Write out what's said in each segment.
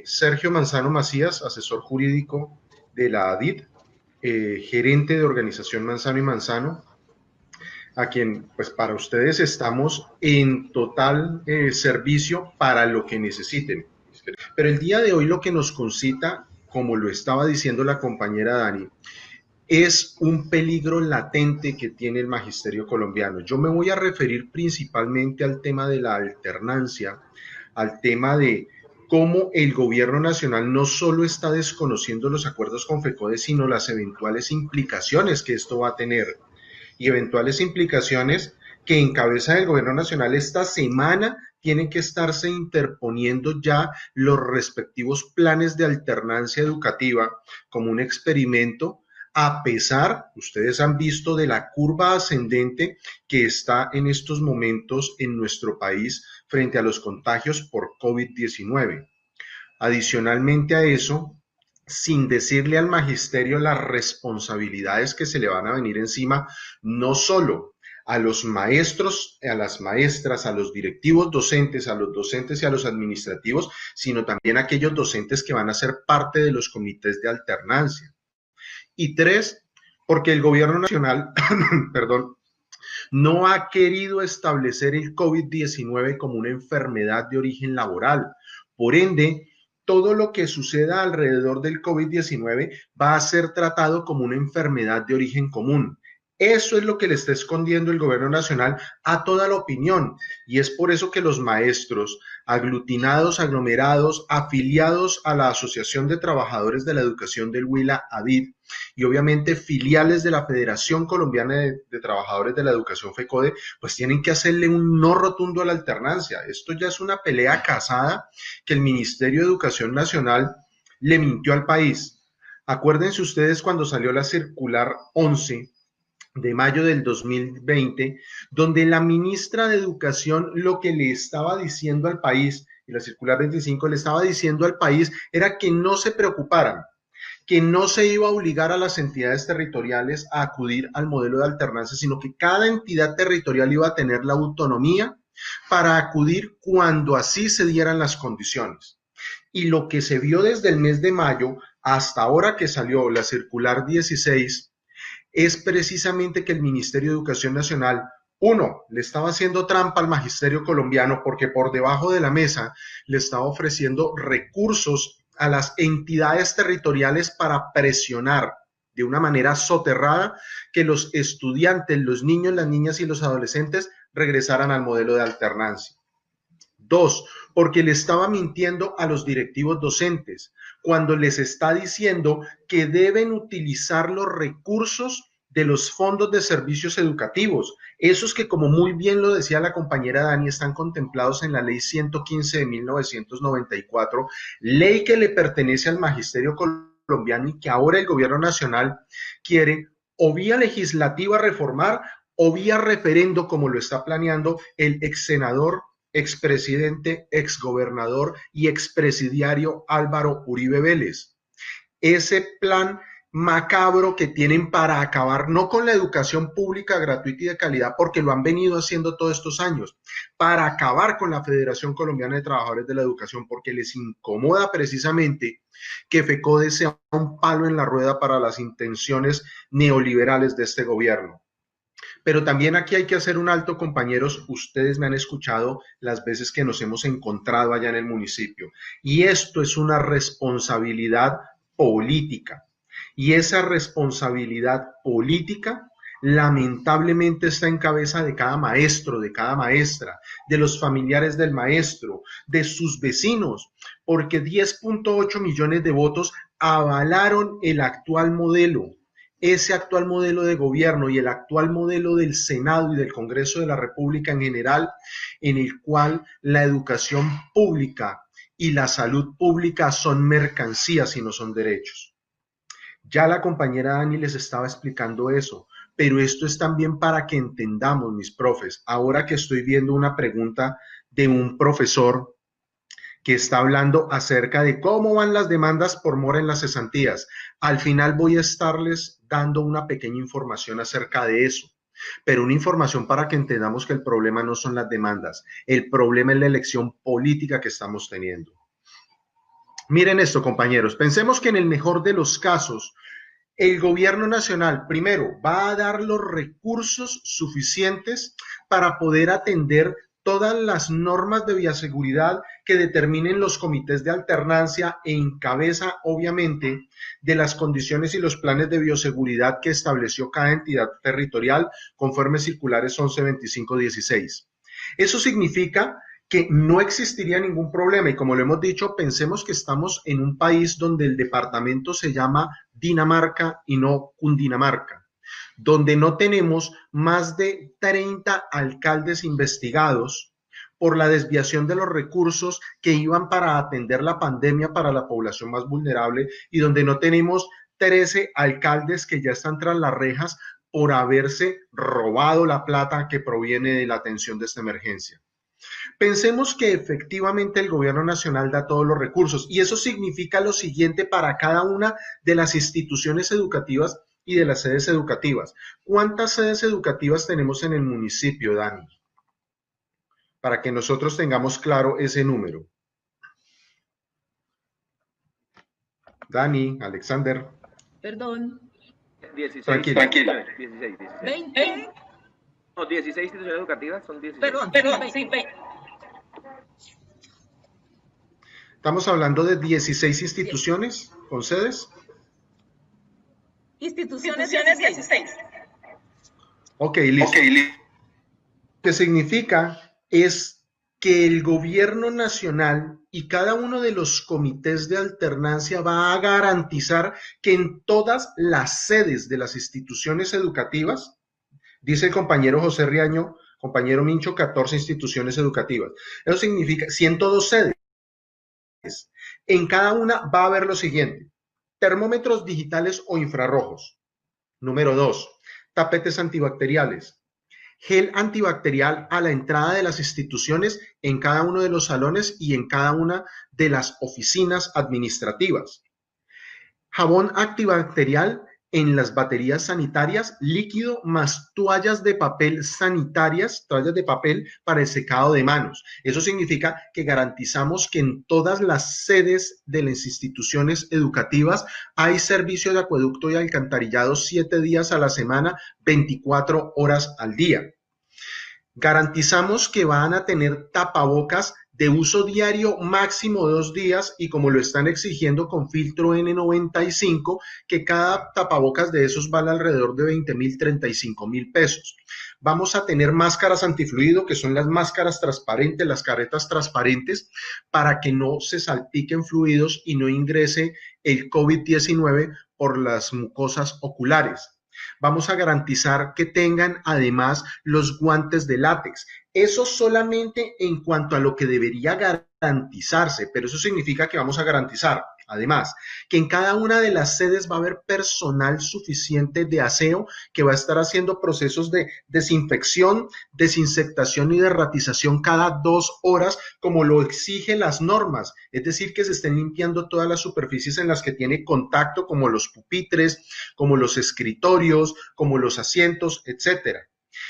Sergio Manzano Macías, asesor jurídico de la ADIT, gerente de organización Manzano y Manzano, a quien pues para ustedes estamos en total servicio para lo que necesiten. Pero el día de hoy lo que nos concita, como lo estaba diciendo la compañera Dani, es un peligro latente que tiene el magisterio colombiano. Yo me voy a referir principalmente al tema de la alternancia, al tema de cómo el gobierno nacional no solo está desconociendo los acuerdos con FECODE, sino las eventuales implicaciones que esto va a tener y eventuales implicaciones que en cabeza del gobierno nacional esta semana tienen que estarse interponiendo ya los respectivos planes de alternancia educativa como un experimento, a pesar, ustedes han visto, de la curva ascendente que está en estos momentos en nuestro país frente a los contagios por COVID-19. Adicionalmente a eso, sin decirle al magisterio las responsabilidades que se le van a venir encima, no solo a los maestros, a las maestras, a los directivos docentes, a los docentes y a los administrativos, sino también a aquellos docentes que van a ser parte de los comités de alternancia. Y tres, porque el gobierno nacional, perdón, no ha querido establecer el COVID-19 como una enfermedad de origen laboral. Por ende, todo lo que suceda alrededor del COVID-19 va a ser tratado como una enfermedad de origen común. Eso es lo que le está escondiendo el gobierno nacional a toda la opinión, y es por eso que los maestros aglutinados, aglomerados, afiliados a la Asociación de Trabajadores de la Educación del Huila, ADID, y obviamente filiales de la Federación Colombiana de Trabajadores de la Educación, FECODE, pues tienen que hacerle un no rotundo a la alternancia. Esto ya es una pelea casada que el Ministerio de Educación Nacional le mintió al país. Acuérdense ustedes cuando salió la circular 11 de mayo del 2020, donde la ministra de Educación lo que le estaba diciendo al país, y la circular 25 le estaba diciendo al país, era que no se preocuparan, que no se iba a obligar a las entidades territoriales a acudir al modelo de alternancia, sino que cada entidad territorial iba a tener la autonomía para acudir cuando así se dieran las condiciones. Y lo que se vio desde el mes de mayo hasta ahora que salió la circular 16 es precisamente que el Ministerio de Educación Nacional, uno, le estaba haciendo trampa al magisterio colombiano porque por debajo de la mesa le estaba ofreciendo recursos a las entidades territoriales para presionar de una manera soterrada que los estudiantes, los niños, las niñas y los adolescentes regresaran al modelo de alternancia. Dos, porque le estaba mintiendo a los directivos docentes cuando les está diciendo que deben utilizar los recursos de los fondos de servicios educativos, esos que, como muy bien lo decía la compañera Dani, están contemplados en la ley 115 de 1994, ley que le pertenece al magisterio colombiano y que ahora el gobierno nacional quiere o vía legislativa reformar o vía referendo, como lo está planeando el ex senador, expresidente, exgobernador y expresidiario Álvaro Uribe Vélez. Ese plan macabro que tienen para acabar no con la educación pública gratuita y de calidad, porque lo han venido haciendo todos estos años, para acabar con la Federación Colombiana de Trabajadores de la Educación, porque les incomoda precisamente que FECODE sea un palo en la rueda para las intenciones neoliberales de este gobierno. Pero también aquí hay que hacer un alto, compañeros. Ustedes me han escuchado las veces que nos hemos encontrado allá en el municipio. Y esto es una responsabilidad política. Y esa responsabilidad política lamentablemente está en cabeza de cada maestro, de cada maestra, de los familiares del maestro, de sus vecinos, porque 10.8 millones de votos avalaron el actual modelo. Ese actual modelo de gobierno y el actual modelo del Senado y del Congreso de la República en general, en el cual la educación pública y la salud pública son mercancías y no son derechos. Ya la compañera Dani les estaba explicando eso, pero esto es también para que entendamos, mis profes. Ahora que estoy viendo una pregunta de un profesor que está hablando acerca de cómo van las demandas por mora en las cesantías. Al final voy a estarles dando una pequeña información acerca de eso, pero una información para que entendamos que el problema no son las demandas, el problema es la elección política que estamos teniendo. Miren esto, compañeros, pensemos que en el mejor de los casos, el gobierno nacional, primero, va a dar los recursos suficientes para poder atender todas las normas de bioseguridad que determinen los comités de alternancia en cabeza, obviamente, de las condiciones y los planes de bioseguridad que estableció cada entidad territorial conforme circulares 112516. Eso significa que no existiría ningún problema y como lo hemos dicho, pensemos que estamos en un país donde el departamento se llama Dinamarca y no Cundinamarca, donde no tenemos más de 30 alcaldes investigados por la desviación de los recursos que iban para atender la pandemia para la población más vulnerable y donde no tenemos 13 alcaldes que ya están tras las rejas por haberse robado la plata que proviene de la atención de esta emergencia. Pensemos que efectivamente el gobierno nacional da todos los recursos y eso significa lo siguiente para cada una de las instituciones educativas y de las sedes educativas. ¿Cuántas sedes educativas tenemos en el municipio, Dani? Para que nosotros tengamos claro ese número. Dani, Alexander. Perdón. 16. Tranquilo. 16. 20. No, 16 instituciones educativas son 16. Perdón, sí, 20. Estamos hablando de 16 instituciones con sedes. Instituciones 16. Ok, listo. Lo que significa es que el gobierno nacional y cada uno de los comités de alternancia va a garantizar que en todas las sedes de las instituciones educativas, dice el compañero José Riaño, compañero Mincho, 14 instituciones educativas. Eso significa 102 sedes. En cada una va a haber lo siguiente: termómetros digitales o infrarrojos. Número 2, tapetes antibacteriales. Gel antibacterial a la entrada de las instituciones en cada uno de los salones y en cada una de las oficinas administrativas. Jabón antibacterial en las baterías sanitarias, líquido más toallas de papel sanitarias, toallas de papel para el secado de manos. Eso significa que garantizamos que en todas las sedes de las instituciones educativas hay servicio de acueducto y alcantarillado 7 días a la semana, 24 horas al día. Garantizamos que van a tener tapabocas de uso diario máximo 2 días y como lo están exigiendo con filtro N95, que cada tapabocas de esos vale alrededor de 20,000, 35,000 pesos. Vamos a tener máscaras antifluido, que son las máscaras transparentes, las caretas transparentes, para que no se salpiquen fluidos y no ingrese el COVID-19 por las mucosas oculares. Vamos a garantizar que tengan además los guantes de látex. Eso solamente en cuanto a lo que debería garantizarse, pero eso significa que vamos a garantizar, además, que en cada una de las sedes va a haber personal suficiente de aseo que va a estar haciendo procesos de desinfección, desinsectación y derratización cada 2 horas, como lo exigen las normas. Es decir, que se estén limpiando todas las superficies en las que tiene contacto, como los pupitres, como los escritorios, como los asientos, etcétera.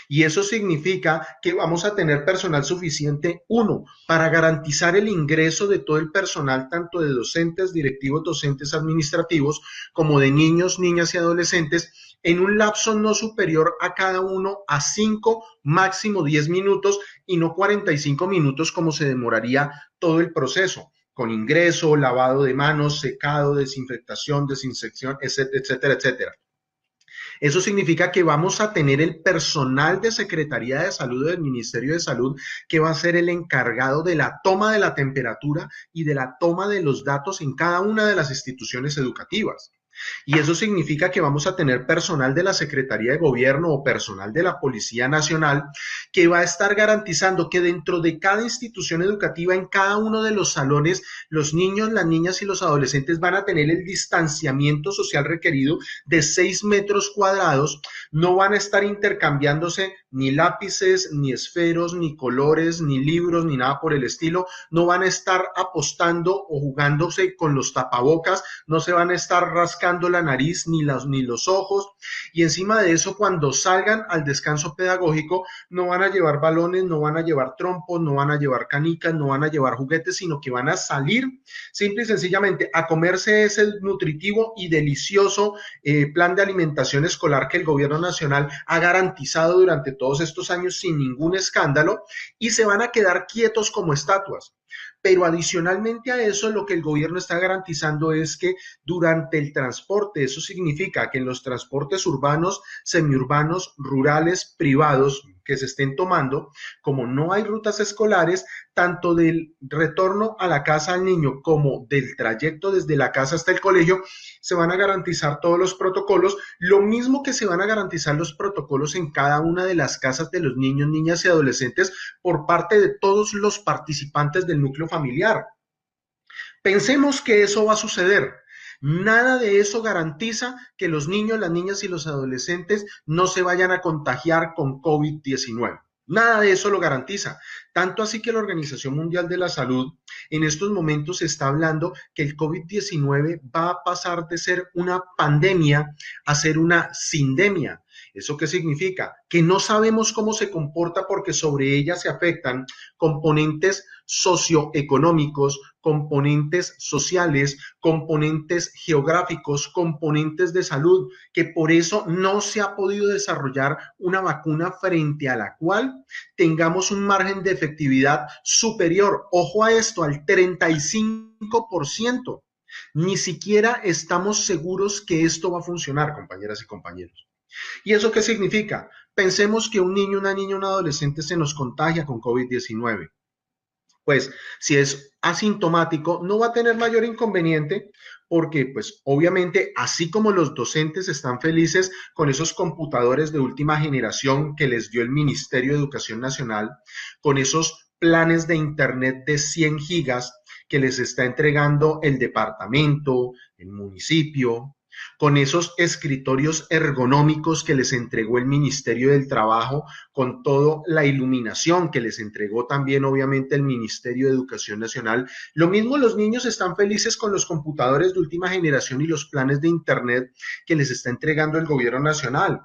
Y eso significa que vamos a tener personal suficiente, uno, para garantizar el ingreso de todo el personal, tanto de docentes, directivos, docentes, administrativos, como de niños, niñas y adolescentes, en un lapso no superior a cada uno a 5, máximo 10 minutos y no 45 minutos como se demoraría todo el proceso, con ingreso, lavado de manos, secado, desinfectación, desinsección, etcétera, etcétera, etcétera. Eso significa que vamos a tener el personal de Secretaría de Salud del Ministerio de Salud que va a ser el encargado de la toma de la temperatura y de la toma de los datos en cada una de las instituciones educativas. Y eso significa que vamos a tener personal de la Secretaría de Gobierno o personal de la Policía Nacional que va a estar garantizando que dentro de cada institución educativa, en cada uno de los salones, los niños, las niñas y los adolescentes van a tener el distanciamiento social requerido de 6 metros cuadrados, no van a estar intercambiándose ni lápices, ni esferos, ni colores, ni libros, ni nada por el estilo, no van a estar apostando o jugándose con los tapabocas, no se van a estar rascando rascando la nariz ni los ojos, y encima de eso, cuando salgan al descanso pedagógico, no van a llevar balones, no van a llevar trompos, no van a llevar canicas, no van a llevar juguetes, sino que van a salir simple y sencillamente a comerse ese nutritivo y delicioso plan de alimentación escolar que el gobierno nacional ha garantizado durante todos estos años sin ningún escándalo, y se van a quedar quietos como estatuas. Pero adicionalmente a eso, lo que el gobierno está garantizando es que durante el transporte, eso significa que en los transportes urbanos, semiurbanos, rurales, privados que se estén tomando, como no hay rutas escolares, tanto del retorno a la casa al niño como del trayecto desde la casa hasta el colegio, se van a garantizar todos los protocolos, lo mismo que se van a garantizar los protocolos en cada una de las casas de los niños, niñas y adolescentes por parte de todos los participantes del núcleo familiar. Pensemos que eso va a suceder. Nada de eso garantiza que los niños, las niñas y los adolescentes no se vayan a contagiar con COVID-19. Nada de eso lo garantiza. Tanto así que la Organización Mundial de la Salud en estos momentos está hablando que el COVID-19 va a pasar de ser una pandemia a ser una sindemia. ¿Eso qué significa? Que no sabemos cómo se comporta porque sobre ella se afectan componentes socioeconómicos, componentes sociales, componentes geográficos, componentes de salud, que por eso no se ha podido desarrollar una vacuna frente a la cual tengamos un margen de efectividad superior, ojo a esto, al 35%. Ni siquiera estamos seguros que esto va a funcionar, compañeras y compañeros. ¿Y eso qué significa? Pensemos que un niño, una niña, un adolescente se nos contagia con COVID-19. Pues si es asintomático, no va a tener mayor inconveniente porque pues obviamente así como los docentes están felices con esos computadores de última generación que les dio el Ministerio de Educación Nacional, con esos planes de internet de 100 gigas que les está entregando el departamento, el municipio, con esos escritorios ergonómicos que les entregó el Ministerio del Trabajo, con toda la iluminación que les entregó también obviamente el Ministerio de Educación Nacional. Lo mismo los niños están felices con los computadores de última generación y los planes de internet que les está entregando el gobierno nacional.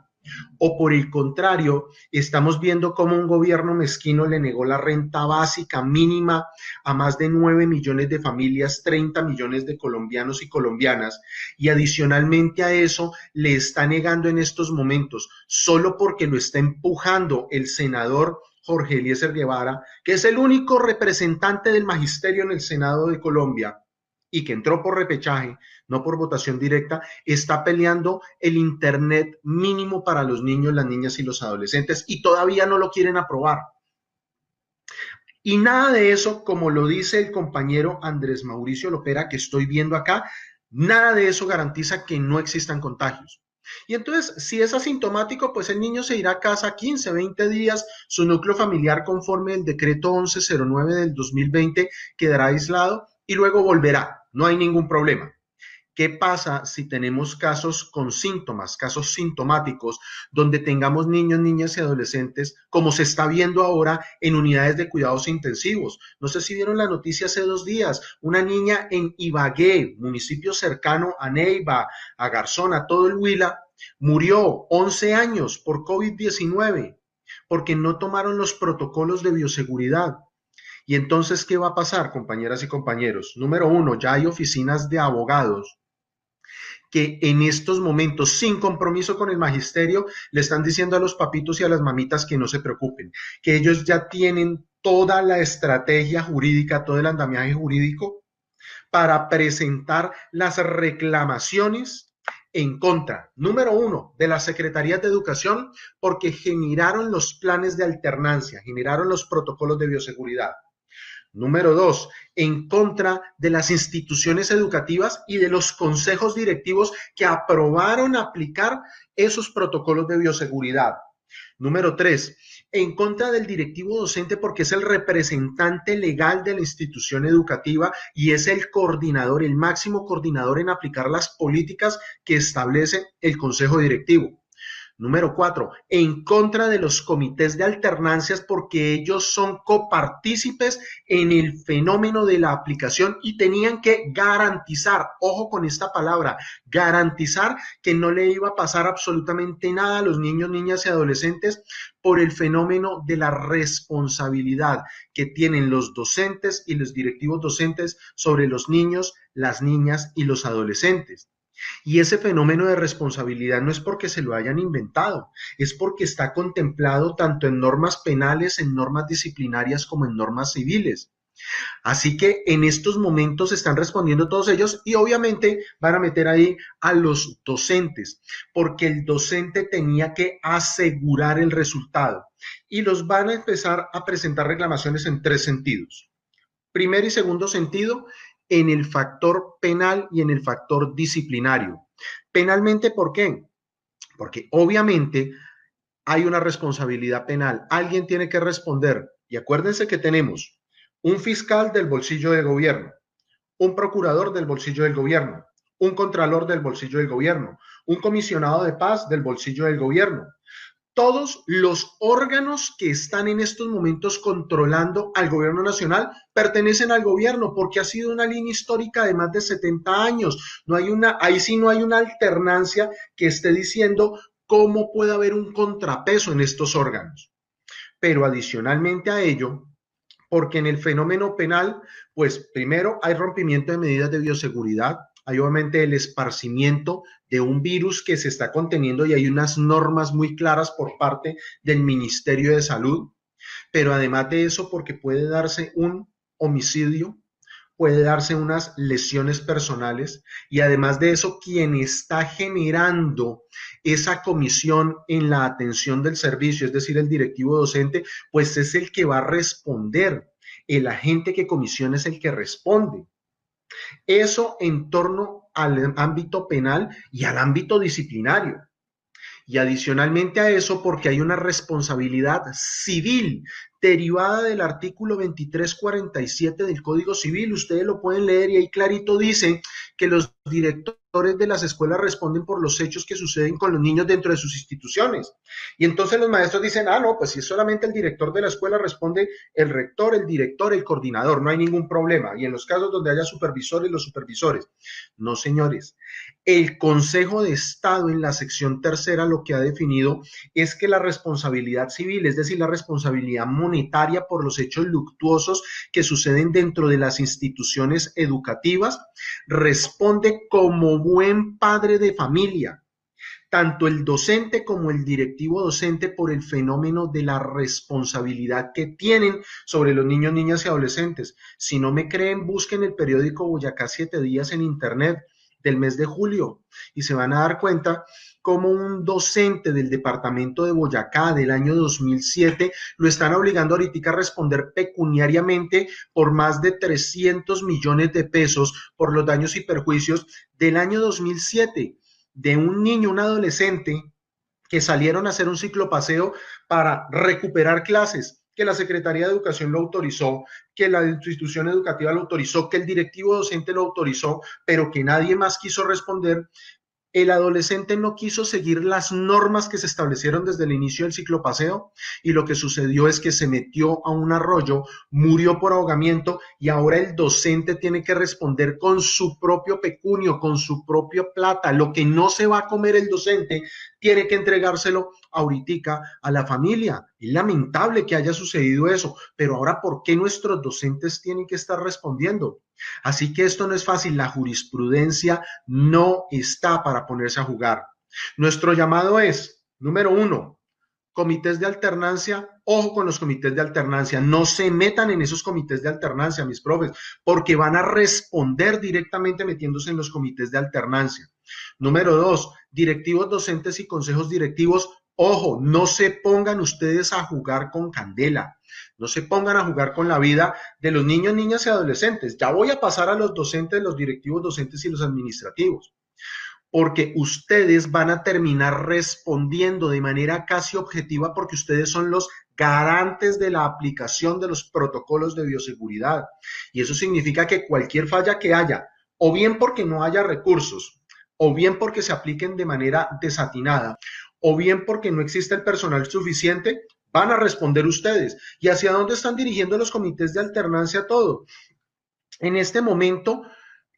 O por el contrario, estamos viendo cómo un gobierno mezquino le negó la renta básica mínima a más de 9 millones de familias, 30 millones de colombianos y colombianas, y adicionalmente a eso le está negando en estos momentos, solo porque lo está empujando el senador Jorge Eliezer Guevara, que es el único representante del magisterio en el Senado de Colombia, y que entró por repechaje, no por votación directa, está peleando el internet mínimo para los niños, las niñas y los adolescentes, y todavía no lo quieren aprobar. Y nada de eso, como lo dice el compañero Andrés Mauricio Lopera, que estoy viendo acá, nada de eso garantiza que no existan contagios. Y entonces, si es asintomático, pues el niño se irá a casa 15, 20 días, su núcleo familiar conforme el decreto 1109 del 2020 quedará aislado y luego volverá. No hay ningún problema. ¿Qué pasa si tenemos casos con síntomas, casos sintomáticos, donde tengamos niños, niñas y adolescentes, como se está viendo ahora en unidades de cuidados intensivos? No sé si vieron la noticia hace 2 días, una niña en Ibagué, municipio cercano a Neiva, a Garzón, a todo el Huila, murió 11 años por COVID-19, porque no tomaron los protocolos de bioseguridad. Y entonces, ¿qué va a pasar, compañeras y compañeros? Número 1, ya hay oficinas de abogados que en estos momentos, sin compromiso con el magisterio, le están diciendo a los papitos y a las mamitas que no se preocupen, que ellos ya tienen toda la estrategia jurídica, todo el andamiaje jurídico para presentar las reclamaciones en contra, número 1, de las secretarías de educación, porque generaron los planes de alternancia, generaron los protocolos de bioseguridad. Número 2, en contra de las instituciones educativas y de los consejos directivos que aprobaron aplicar esos protocolos de bioseguridad. Número 3, en contra del directivo docente porque es el representante legal de la institución educativa y es el coordinador, el máximo coordinador en aplicar las políticas que establece el consejo directivo. Número 4, en contra de los comités de alternancias porque ellos son copartícipes en el fenómeno de la aplicación y tenían que garantizar, ojo con esta palabra, garantizar que no le iba a pasar absolutamente nada a los niños, niñas y adolescentes por el fenómeno de la responsabilidad que tienen los docentes y los directivos docentes sobre los niños, las niñas y los adolescentes. Y ese fenómeno de responsabilidad no es porque se lo hayan inventado, es porque está contemplado tanto en normas penales, en normas disciplinarias como en normas civiles. Así que en estos momentos están respondiendo todos ellos y obviamente van a meter ahí a los docentes, porque el docente tenía que asegurar el resultado y los van a empezar a presentar reclamaciones en 3 sentidos. Primer y segundo sentido, en el factor penal y en el factor disciplinario. Penalmente, ¿por qué? Porque obviamente hay una responsabilidad penal. Alguien tiene que responder. Y acuérdense que tenemos un fiscal del bolsillo del gobierno, un procurador del bolsillo del gobierno, un contralor del bolsillo del gobierno, un comisionado de paz del bolsillo del gobierno. Todos los órganos que están en estos momentos controlando al gobierno nacional pertenecen al gobierno porque ha sido una línea histórica de más de 70 años. Ahí sí no hay una alternancia que esté diciendo cómo puede haber un contrapeso en estos órganos. Pero adicionalmente a ello, porque en el fenómeno penal, pues primero hay rompimiento de medidas de bioseguridad, hay obviamente el esparcimiento de un virus que se está conteniendo y hay unas normas muy claras por parte del Ministerio de Salud, pero además de eso porque puede darse un homicidio, puede darse unas lesiones personales y además de eso quien está generando esa comisión en la atención del servicio, es decir, el directivo docente, pues es el que va a responder. El agente que comisiona es el que responde. Eso en torno al ámbito penal y al ámbito disciplinario. Y adicionalmente a eso, porque hay una responsabilidad civil derivada del artículo 2347 del Código Civil. Ustedes lo pueden leer y ahí clarito dice que los directores de las escuelas responden por los hechos que suceden con los niños dentro de sus instituciones. Y entonces los maestros dicen, no, pues si es solamente el director de la escuela responde el rector, el director, el coordinador, no hay ningún problema. Y en los casos donde haya supervisores, los supervisores. No, señores. El Consejo de Estado en la sección tercera lo que ha definido es que la responsabilidad civil, es decir, la responsabilidad monetaria por los hechos luctuosos que suceden dentro de las instituciones educativas, responde como buen padre de familia, tanto el docente como el directivo docente por el fenómeno de la responsabilidad que tienen sobre los niños, niñas y adolescentes. Si no me creen, busquen el periódico Boyacá 7 días en internet del mes de julio y se van a dar cuenta cómo un docente del departamento de Boyacá del año 2007 lo están obligando ahorita a responder pecuniariamente por más de 300 millones de pesos por los daños y perjuicios del año 2007 de un niño, un adolescente que salieron a hacer un ciclopaseo para recuperar clases, que la Secretaría de Educación lo autorizó, que la institución educativa lo autorizó, que el directivo docente lo autorizó, pero que nadie más quiso responder. El adolescente no quiso seguir las normas que se establecieron desde el inicio del ciclopaseo y lo que sucedió es que se metió a un arroyo, murió por ahogamiento y ahora el docente tiene que responder con su propio pecunio, con su propia plata. Lo que no se va a comer el docente tiene que entregárselo ahorita a la familia. Es lamentable que haya sucedido eso, pero ahora ¿por qué nuestros docentes tienen que estar respondiendo? Así que esto no es fácil, la jurisprudencia no está para ponerse a jugar. Nuestro llamado es, número 1, comités de alternancia, ojo con los comités de alternancia, no se metan en esos comités de alternancia, mis profes, porque van a responder directamente metiéndose en los comités de alternancia. Número 2, directivos docentes y consejos directivos, ojo, no se pongan ustedes a jugar con candela. No se pongan a jugar con la vida de los niños, niñas y adolescentes. Ya voy a pasar a los docentes, los directivos docentes y los administrativos, porque ustedes van a terminar respondiendo de manera casi objetiva porque ustedes son los garantes de la aplicación de los protocolos de bioseguridad. Y eso significa que cualquier falla que haya, o bien porque no haya recursos, o bien porque se apliquen de manera desatinada, o bien porque no existe el personal suficiente, van a responder ustedes. ¿Y hacia dónde están dirigiendo los comités de alternancia todo? En este momento,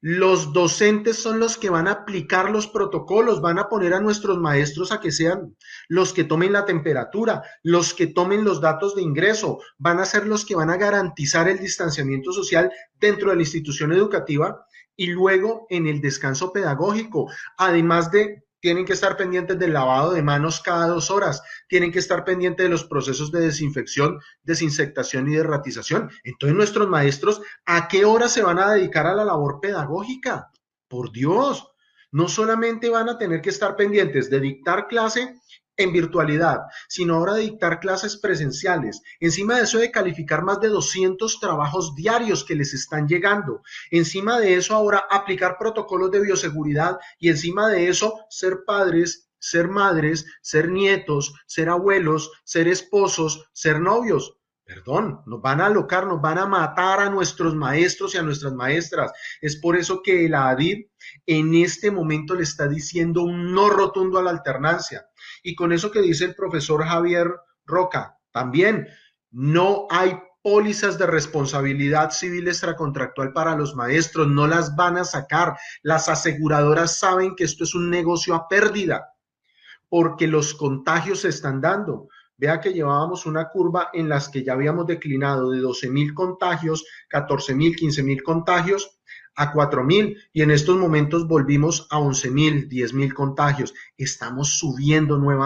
los docentes son los que van a aplicar los protocolos, van a poner a nuestros maestros a que sean los que tomen la temperatura, los que tomen los datos de ingreso, van a ser los que van a garantizar el distanciamiento social dentro de la institución educativa y luego en el descanso pedagógico, además de tienen que estar pendientes del lavado de manos cada 2 horas, tienen que estar pendientes de los procesos de desinfección, desinsectación y derratización. Entonces, nuestros maestros, ¿a qué hora se van a dedicar a la labor pedagógica? Por Dios, no solamente van a tener que estar pendientes de dictar clase en virtualidad, sino ahora de dictar clases presenciales. Encima de eso de calificar más de 200 trabajos diarios que les están llegando. Encima de eso ahora aplicar protocolos de bioseguridad y encima de eso ser padres, ser madres, ser nietos, ser abuelos, ser esposos, ser novios. Perdón, nos van a alocar, nos van a matar a nuestros maestros y a nuestras maestras. Es por eso que la ADID en este momento le está diciendo un no rotundo a la alternancia. Y con eso que dice el profesor Javier Roca, también no hay pólizas de responsabilidad civil extracontractual para los maestros, no las van a sacar. Las aseguradoras saben que esto es un negocio a pérdida, porque los contagios se están dando. Vea que llevábamos una curva en las que ya habíamos declinado de 12.000 contagios, 14.000, 15.000 contagios a 4.000 y en estos momentos volvimos a 11.000, 10.000 contagios. Estamos subiendo nuevamente.